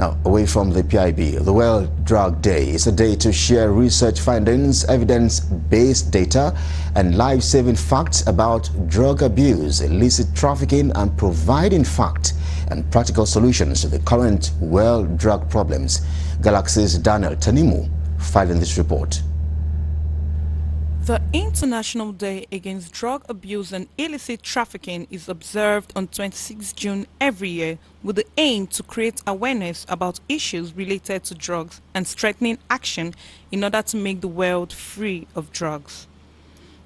Now, away from the PIB, the World Drug Day is a day to share research findings, evidence-based data, and life-saving facts about drug abuse, illicit trafficking, and providing fact and practical solutions to the current world drug problems. Galaxy's Daniel Tanimu filed in this report. The International Day Against Drug Abuse and Illicit Trafficking is observed on 26 June every year with the aim to create awareness about issues related to drugs and strengthening action in order to make the world free of drugs.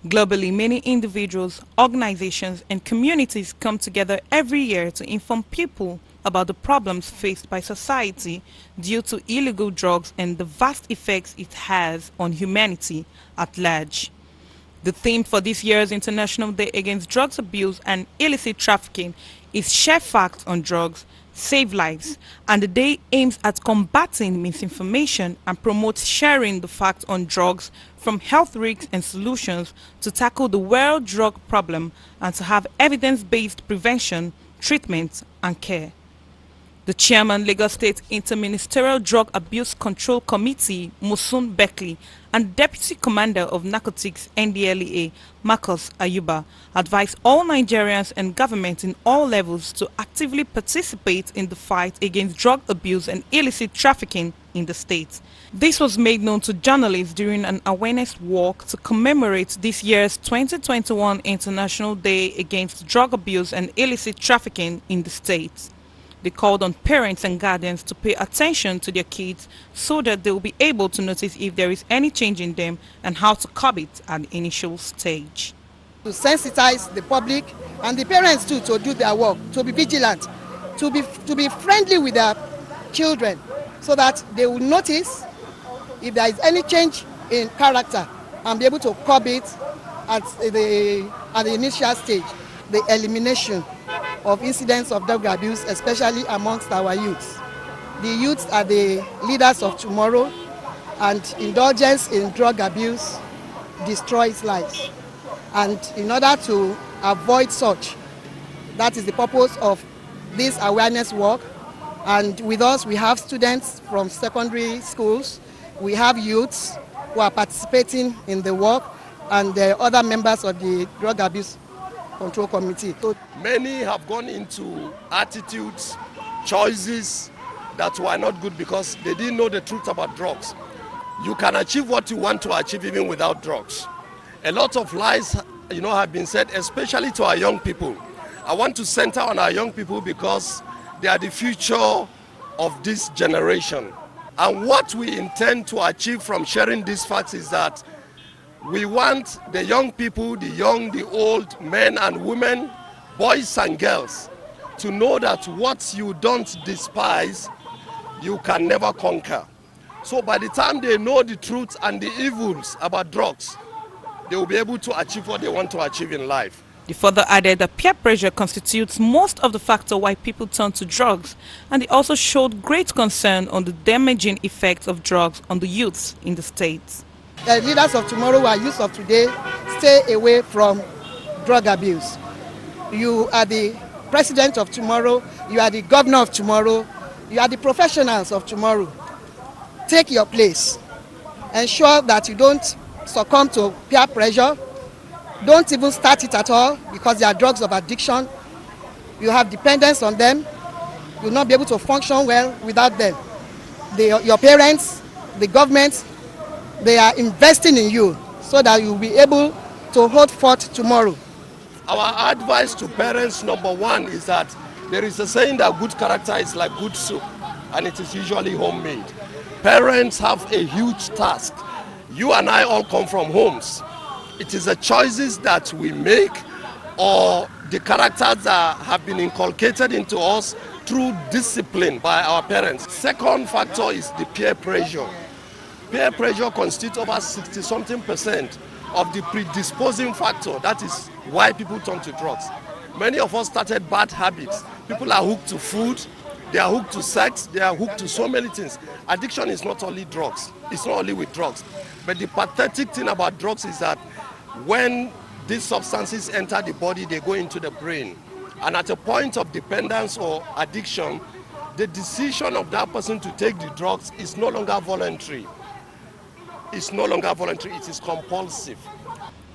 Globally, many individuals, organizations, and communities come together every year to inform people about the problems faced by society due to illegal drugs and the vast effects it has on humanity at large. The theme for this year's International Day Against Drugs Abuse and Illicit Trafficking is Share Facts on Drugs, Save Lives, and the day aims at combating misinformation and promotes sharing the facts on drugs from health risks and solutions to tackle the world drug problem and to have evidence-based prevention, treatment, and care. The chairman, Lagos State Interministerial Drug Abuse Control Committee, Musun Beckley, and Deputy Commander of Narcotics NDLEA, Marcus Ayuba, advised all Nigerians and government in all levels to actively participate in the fight against drug abuse and illicit trafficking in the state. This was made known to journalists during an awareness walk to commemorate this year's 2021 International Day Against Drug Abuse and Illicit Trafficking in the state. They called on parents and guardians to pay attention to their kids so that they will be able to notice if there is any change in them and how to curb it at the initial stage. To sensitize the public and the parents too to do their work, to be vigilant, to be friendly with their children so that they will notice if there is any change in character and be able to curb it at the initial stage. The elimination of incidents of drug abuse, especially amongst our youths. The youths are the leaders of tomorrow, and indulgence in drug abuse destroys lives. And in order to avoid such, that is the purpose of this awareness work. And with us, we have students from secondary schools, we have youths who are participating in the work, and the other members of the Drug Abuse Control Committee. Many have gone into attitudes, choices that were not good because they didn't know the truth about drugs. You can achieve what you want to achieve even without drugs. A lot of lies, have been said, especially to our young people. I want to center on our young people because they are the future of this generation. And what we intend to achieve from sharing these facts is that we want the young people, the young, the old, men and women, boys and girls, to know that what you don't despise, you can never conquer. So by the time they know the truth and the evils about drugs, they will be able to achieve what they want to achieve in life. They further added that peer pressure constitutes most of the factor why people turn to drugs, and they also showed great concern on the damaging effects of drugs on the youths in the state. The leaders of tomorrow who are youth of today, stay away from drug abuse. You are the president of tomorrow, you are the governor of tomorrow, you are the professionals of tomorrow. Take your place. Ensure that you don't succumb to peer pressure. Don't even start it at all because they are drugs of addiction. You have dependence on them. You will not be able to function well without them. Your parents, the government, they are investing in you so that you will be able to hold forth tomorrow. Our advice to parents, number one, is that there is a saying that good character is like good soup, and it is usually homemade. Parents have a huge task. You and I all come from homes. It is the choices that we make or the characters that have been inculcated into us through discipline by our parents. Second factor is the peer pressure. Peer pressure constitutes over 60-something% of the predisposing factor. That is why people turn to drugs. Many of us started bad habits. People are hooked to food, they are hooked to sex, they are hooked to so many things. Addiction is not only drugs, it's not only with drugs. But the pathetic thing about drugs is that when these substances enter the body, they go into the brain. And at a point of dependence or addiction, the decision of that person to take the drugs is no longer voluntary. It's no longer voluntary, it is compulsive.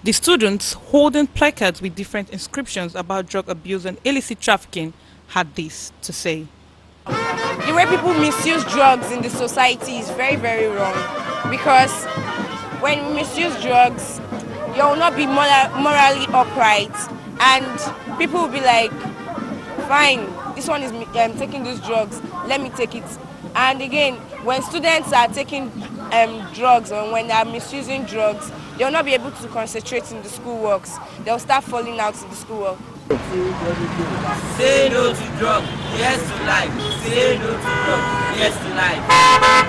The students holding placards with different inscriptions about drug abuse and illicit trafficking had this to say. The way people misuse drugs in the society is very, very wrong, because when we misuse drugs, you will not be morally upright, and people will be like, fine, this one is taking these drugs, let me take it. And again, when students are taking drugs, or when they are misusing drugs, they will not be able to concentrate in the school works. They will start falling out in the school work. Say no to drugs, yes to life. Say no to drugs, yes to life.